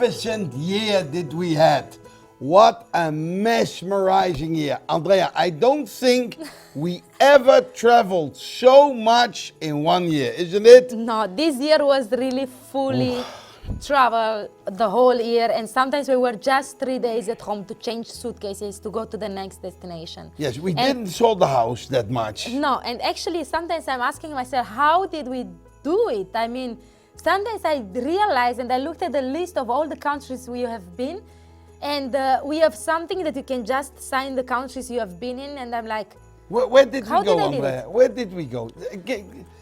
magnificent year did we had. What a mesmerizing year. Andrea, I don't think we ever traveled so much in 1 year, isn't it? No, this year was really fully travel the whole year, and sometimes we were just 3 days at home to change suitcases to go to the next destination. Yes, we didn't sell the house that much. No, and actually sometimes I'm asking myself, how did we do it? I mean, sometimes I realized, and I looked at the list of all the countries we have been, and we have something that you can just sign the countries you have been in, and I'm like, Where did we go, did I do Andrea? it? Where did we go?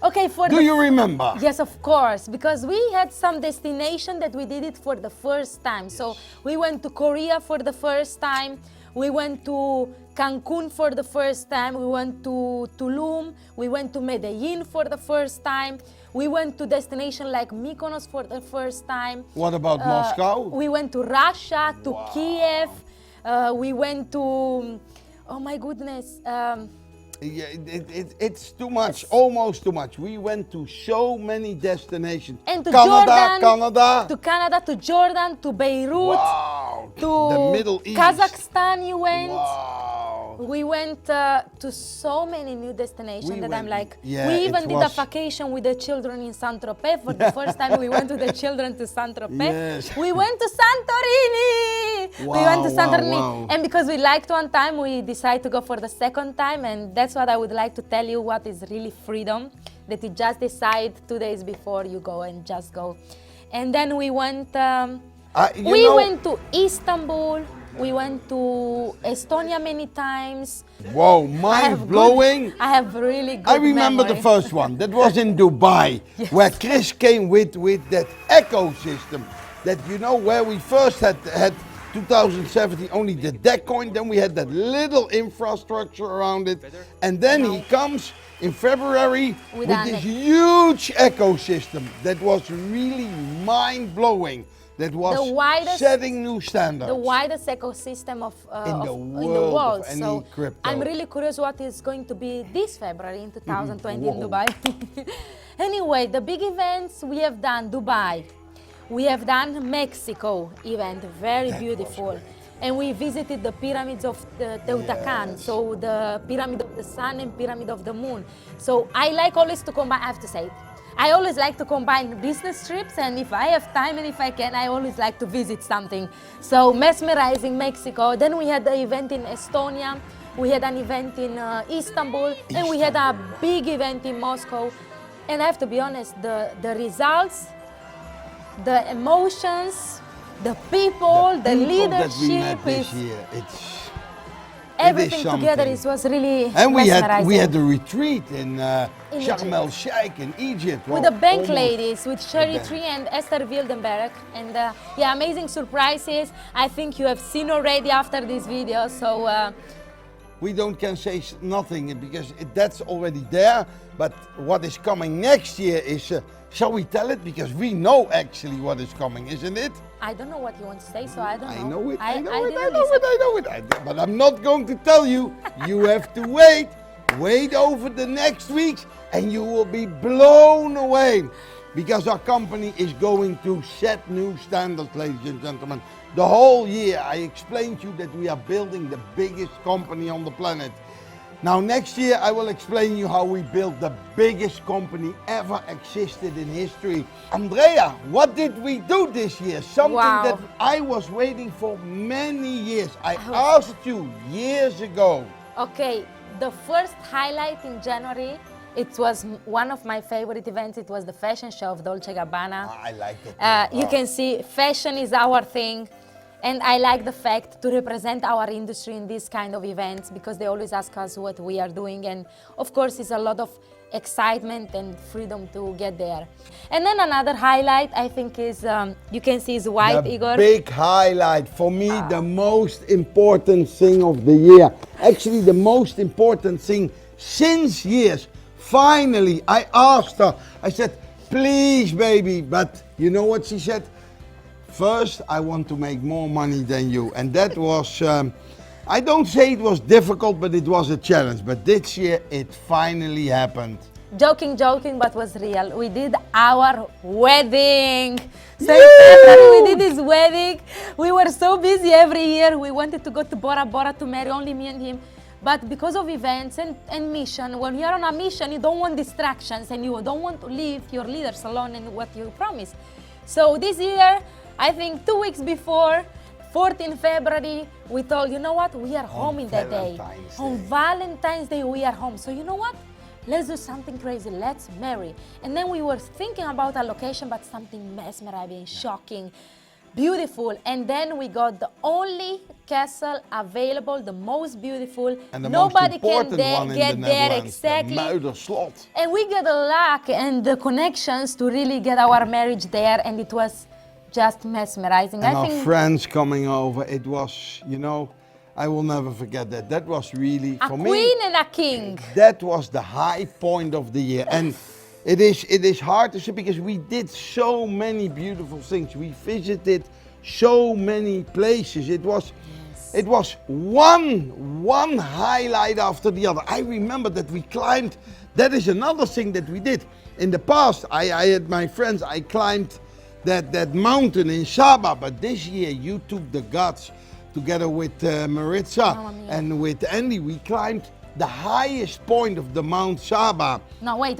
okay, Do you remember? Yes, of course, because we had some destination that we did it for the first time. Yes. So we went to Korea for the first time. We went to Cancun for the first time. We went to Tulum. We went to Medellin for the first time. We went to destination like Mykonos for the first time. What about Moscow? We went to Russia, to Kiev. We went to, oh my goodness. Yeah, it's too much, almost too much. We went to so many destinations. And to Canada, Canada, to Jordan, to Beirut, wow, to the Middle East. Kazakhstan you went. Wow. We went to so many new destinations that I'm like, yeah, we even did a vacation with the children in Saint-Tropez. For the first time we went with the children to Saint-Tropez. Yes. We went to Santorini. Wow, we went to Santorini. wow. And because we liked one time, we decided to go for the second time. And that's what I would like to tell you, what is really freedom, that you just decide 2 days before you go and just go. And then we went, went to Istanbul. We went to Estonia many times. Whoa, mind-blowing. I have really good I remember memory. the first one. That was in Dubai, Yes. where Chris came with that ecosystem. That, you know, where we first had 2017 only the deck coin, then we had that little infrastructure around it. And then he comes in February with this huge ecosystem that was really mind-blowing. That was setting new standards. The widest ecosystem in the world. Of any crypto. I'm really curious what is going to be this February in 2020 in Dubai. Anyway, the big events we have done Dubai. We have done Mexico event, very beautiful. And we visited the pyramids of the Teotihuacan, so the pyramid of the sun and pyramid of the moon. So I like always to combine, I have to say it. I always like to combine business trips, and if I have time and if I can, I always like to visit something. So mesmerizing Mexico. Then we had the event in Estonia, we had an event in Istanbul, and we had a big event in Moscow. And I have to be honest, the results, the emotions, the people, the leadership, everything together was really and mesmerizing. we had the retreat in Sharm el Sheikh in Egypt. With the bank ladies, with Sherry Tree and Esther Wildenberg. And yeah, amazing surprises. I think you have seen already after this video. So we can say nothing because that's already there. But what is coming next year is, shall we tell it? Because we know actually what is coming, isn't it? I don't know what you want to say, so I don't know. I know it. But I'm not going to tell you. You have to wait. Wait over the next weeks and you will be blown away. Because our company is going to set new standards, ladies and gentlemen. The whole year I explained to you that we are building the biggest company on the planet. Now next year I will explain you how we built the biggest company ever existed in history. Andrea, what did we do this year? Something that I was waiting for many years. I asked you years ago. Okay, the first highlight in January, it was one of my favorite events. It was the fashion show of Dolce & Gabbana. I liked it. You can see fashion is our thing. And I like the fact to represent our industry in these kind of events because they always ask us what we are doing. And of course, it's a lot of excitement and freedom to get there. And then another highlight, I think, is, you can see is white, Igor. Big highlight. For me, the most important thing of the year. Actually, the most important thing since years. Finally, I asked her, I said, please, baby. But you know what she said? First, I want to make more money than you. And that was, I don't say it was difficult, but it was a challenge. But this year, it finally happened. joking, but was real. We did our wedding. So in February we did his wedding. We were so busy every year. We wanted to go to Bora Bora to marry only me and him. But because of events and mission, when you're on a mission, you don't want distractions and you don't want to leave your leaders alone in what you promised. So this year, I think 2 weeks before, 14 February, we told, you know what, we are home in that day. On Valentine's Day, we are home. So you know what? Let's do something crazy. Let's marry. And then we were thinking about a location, but something mesmerizing, shocking, beautiful. And then we got the only castle available, the most beautiful. And the Nobody most important can one in get the there Netherlands, exactly. the Muiderslot. And we got the luck and the connections to really get our marriage there, and it was just mesmerizing. And I our think friends coming over, it was, you know, I will never forget that. That was really, a for queen me, and a king. that was the high point of the year. And it is hard to say because we did so many beautiful things. We visited so many places. It was one highlight after the other. I remember that we climbed, that is another thing that we did. In the past, I had my friends, I climbed that mountain in Saba, but this year you took the guts together with Maritza and with Andy. We climbed the highest point of the Mount Saba. No, wait.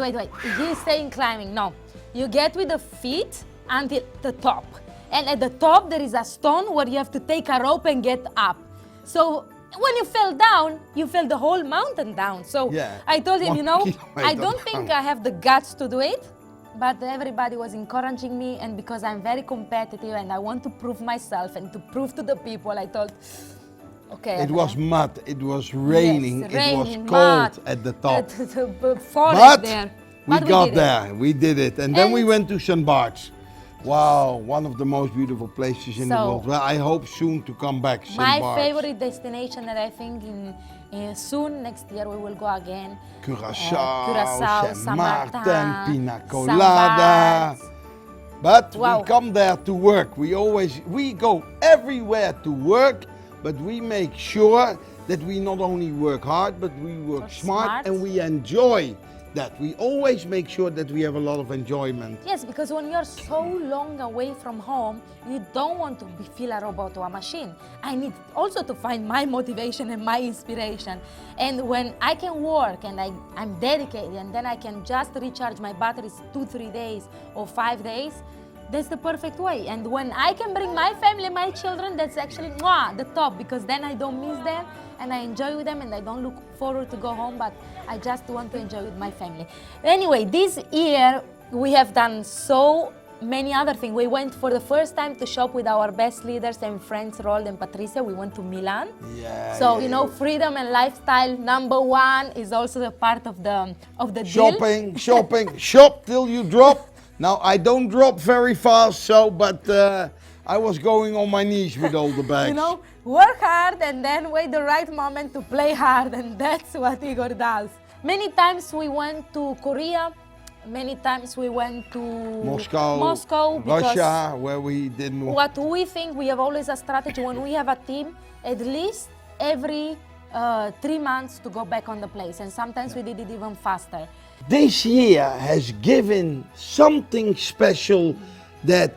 He's saying climbing. No, you get with the feet until the top. And at the top, there is a stone where you have to take a rope and get up. So when you fell down, you fell the whole mountain down. So I told him, you know, I don't think I have the guts to do it. But everybody was encouraging me, and because I'm very competitive and I want to prove myself and to prove to the people, I thought, okay. It was mud, it was raining, yes, it was raining, cold mud, at the top. But there. We got there, we did it. And then we went to St. Bart's. Wow, one of the most beautiful places in the world. Well, I hope soon to come back, St. My Bart's. favorite destination that I think soon, next year, we will go again. Curaçao, Saint Martin, Pina Colada. But we come there to work. We go everywhere to work, but we make sure that we not only work hard, but we work smart and we enjoy that. We always make sure that we have a lot of enjoyment. Yes, because when you're so long away from home, you don't want to feel a robot or a machine. I need also to find my motivation and my inspiration. And when I can work and I'm dedicated, and then I can just recharge my batteries 2-3 days or 5 days, that's the perfect way. And when I can bring my family, my children, that's actually the top, because then I don't miss them and I enjoy with them and I don't look forward to go home, but I just want to enjoy with my family. Anyway, this year we have done so many other things. We went for the first time to shop with our best leaders and friends, Rold and Patricia. We went to Milan. So, you know, freedom and lifestyle #1 is also a part of the Shopping, shop till you drop. Now, I don't drop very fast, but I was going on my knees with all the bags. You know, work hard and then wait the right moment to play hard, and that's what Igor does. Many times we went to Korea, many times we went to Moscow, Russia, where we didn't. What we think, we have always a strategy when we have a team, at least every 3 months to go back on the place, and sometimes we did it even faster. This year has given something special that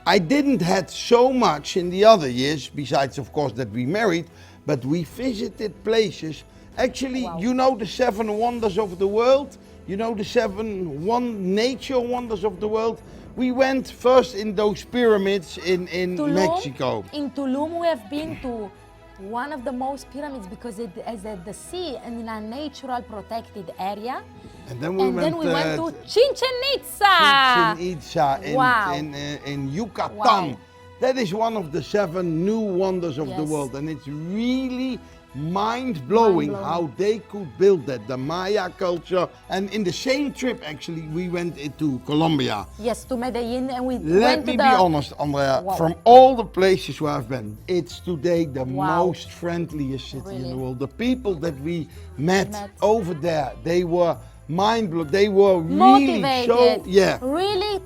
I didn't had so much in the other years, besides of course that we married, but we visited places. Actually, you know the 7 wonders of the world? You know the 7 nature wonders of the world? We went first in those pyramids in Tulum, Mexico. In Tulum we have been to one of the most pyramids because it is at the sea and in a natural protected area. And then we went to Chichen Itza. In Yucatan. That is one of the 7 new wonders of the world, and it's really mind-blowing how they could build that, the Maya culture. And in the same trip, actually, we went into Colombia. Yes, to Medellin, and we Let me be honest, Andrea, from all the places where I've been, it's today the most friendliest city in the world. The people that we met over there, they were mind-blowing. They were really motivated, really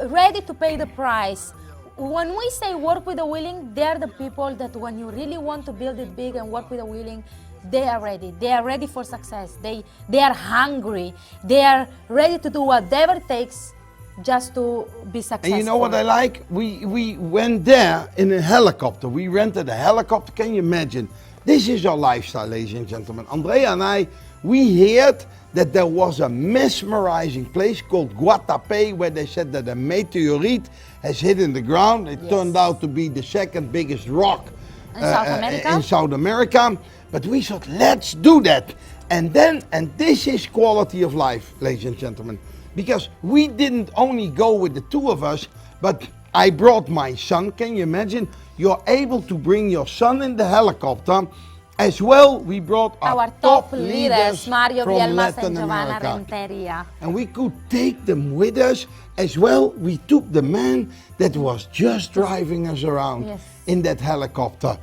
ready to pay the price. When we say work with the willing, they're the people that when you really want to build it big and work with the willing, they are ready. They are ready for success. They are hungry. They are ready to do whatever it takes just to be successful. And you know what I like? We went there in a helicopter. We rented a helicopter. Can you imagine? This is our lifestyle, ladies and gentlemen. Andrea and I, we heard that there was a mesmerizing place called Guatapé where they said that a meteorite has hit in the ground. It turned out to be the second biggest rock in South America. But we thought, let's do that. And this is quality of life, ladies and gentlemen. Because we didn't only go with the two of us, but I brought my son. Can you imagine? You're able to bring your son in the helicopter. As well, we brought our top leaders Mario from Bielmas Latin and Giovanna America. Renteria. And we could take them with us. As well, we took the man that was just driving us around in that helicopter,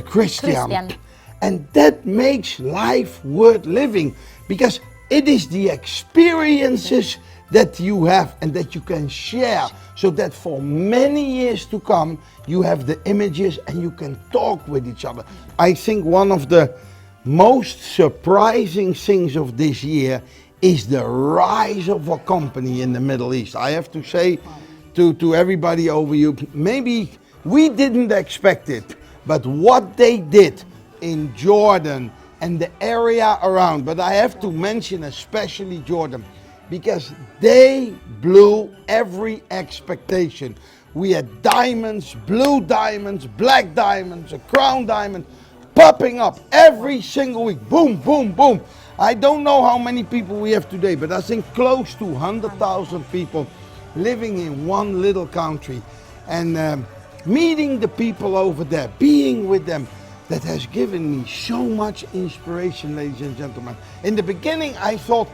Christian. And that makes life worth living, because it is the experiences that you have and that you can share, so that for many years to come, you have the images and you can talk with each other. I think one of the most surprising things of this year is the rise of a company in the Middle East. I have to say to everybody over you, maybe we didn't expect it, but what they did in Jordan and the area around, but I have to mention especially Jordan, because they blew every expectation. We had diamonds, blue diamonds, black diamonds, a crown diamond popping up every single week. Boom, boom, boom. I don't know how many people we have today, but I think close to 100,000 people living in one little country. And meeting the people over there, being with them, that has given me so much inspiration, ladies and gentlemen. In the beginning, I thought,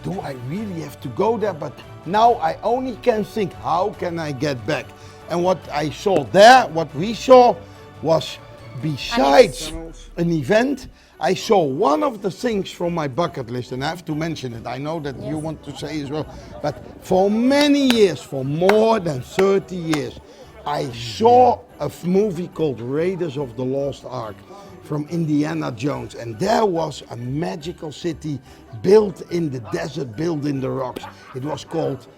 do I really have to go there? But now I only can think, how can I get back? And what I saw there, what we saw, was besides an event, I saw one of the things from my bucket list, and I have to mention it. I know that you want to say as well, but for many years, for more than 30 years, I saw a movie called Raiders of the Lost Ark from Indiana Jones, and there was a magical city built in the desert, built in the rocks. It was called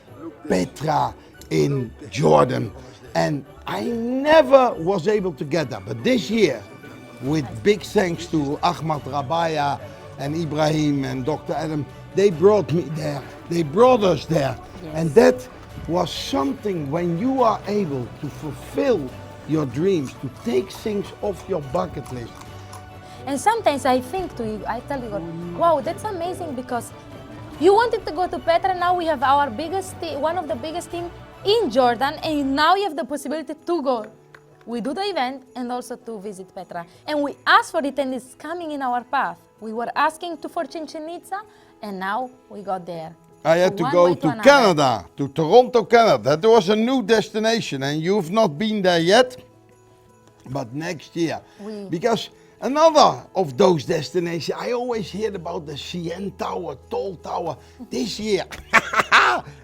Petra in Jordan, and I never was able to get there. But this year, with big thanks to Ahmad Rabaya and Ibrahim and Dr. Adam, they brought me there. They brought us there, and that was something when you are able to fulfill your dreams, to take things off your bucket list. And sometimes I think to you, I tell you, wow, that's amazing, because you wanted to go to Petra. Now we have our biggest, one of the biggest team in Jordan, and now you have the possibility to go. We do the event and also to visit Petra. And we asked for it, and it's coming in our path. We were asking for Chichen Itza, and now we got there. I had to go to Canada, to Toronto, Canada. That was a new destination, and you've not been there yet, but next year. Because another of those destinations, I always hear about the CN Tower, tall tower. This year,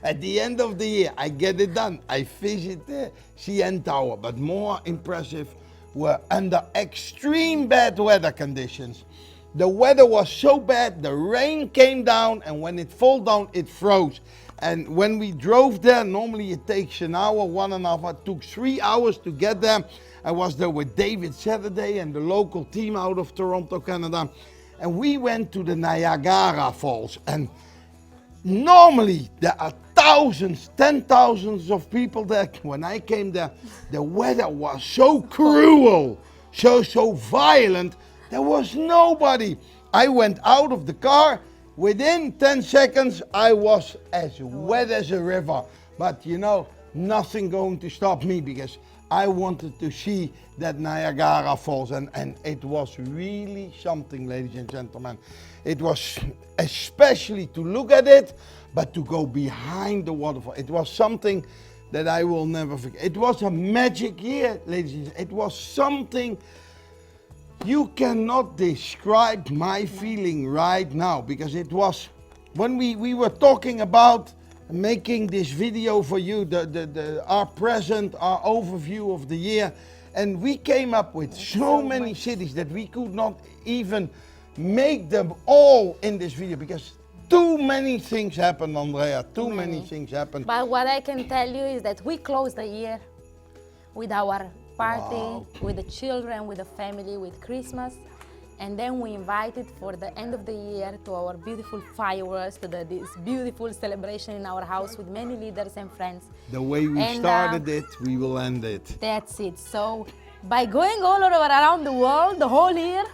at the end of the year, I get it done. I visit the CN Tower, but more impressive were under extreme bad weather conditions. The weather was so bad, the rain came down, and when it fell down, it froze. And when we drove there, normally it takes an hour, 1.5 hours. It took 3 hours to get there. I was there with David Saturday and the local team out of Toronto, Canada. And we went to the Niagara Falls. And normally there are thousands, 10,000s of people there. When I came there, the weather was so cruel, so violent. There was nobody. I went out of the car. Within 10 seconds, I was as wet as a river. But you know, nothing going to stop me, because I wanted to see that Niagara Falls. And it was really something, ladies and gentlemen. It was especially to look at it, but to go behind the waterfall. It was something that I will never forget. It was a magic year, ladies and gentlemen. It was something. You cannot describe my feeling right now, because it was when we were talking about making this video for you, our present, our overview of the year, And we came up with so many cities that we could not even make them all in this video because too many things happened, Andrea. Too many things happened. But what I can tell you is that we closed the year with our party, Wow. with the children, with the family, with Christmas. And then we invited for the end of the year to our beautiful fireworks, to this beautiful celebration in our house with many leaders and friends. The way we And, started it, we will end it. That's it. So by going all over around the world, the whole year,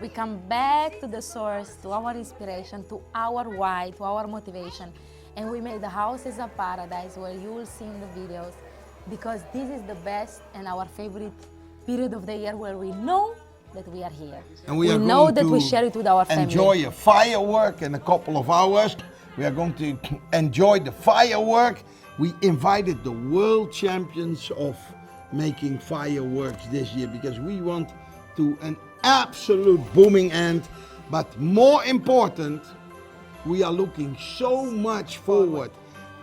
we come back to the source, to our inspiration, to our why, to our motivation. And we made the house as a paradise where you will see in the videos, because this is the best and our favorite period of the year where we know that we are here. And we are know going that we to share it with our family. enjoy a firework in a couple of hours. We are going to enjoy the firework. We invited the world champions of making fireworks this year because we want to an absolute booming end. But more important, we are looking so much forward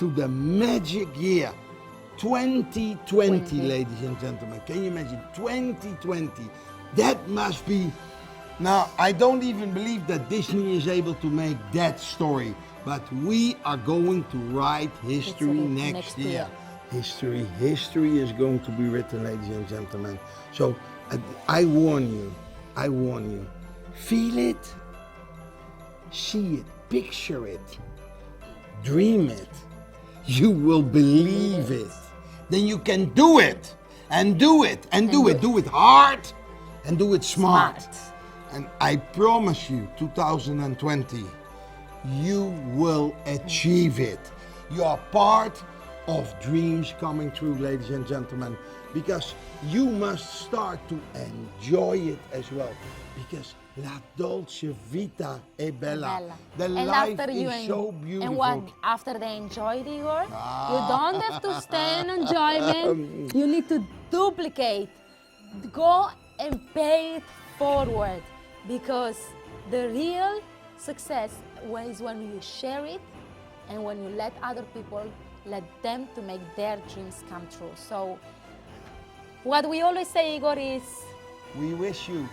to the magic year 2020, ladies and gentlemen. Can you imagine 2020? That must be. Now, I don't even believe that Disney is able to make that story, but we are going to write history next year. History is going to be written, ladies and gentlemen. So I warn you, feel it, see it, picture it, dream it. You will believe it. Then you can do it, and do it, and do it. Do it hard, and do it smart. And I promise you, 2020, you will achieve it. You are part of dreams coming true, ladies and gentlemen, because you must start to enjoy it as well. Because la dolce vita è bella. The And life after you is so beautiful. And what after they enjoyed, Igor, you don't have to stay in enjoyment. You need to duplicate. Go and pay it forward, because the real success is when you share it and when you let other people, let them to make their dreams come true. So what we always say, Igor, is we wish you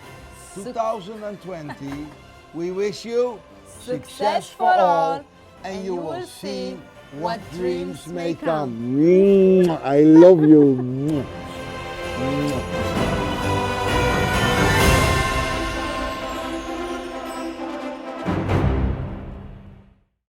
2020, we wish you success for all, and you will see what dreams may come. I love you.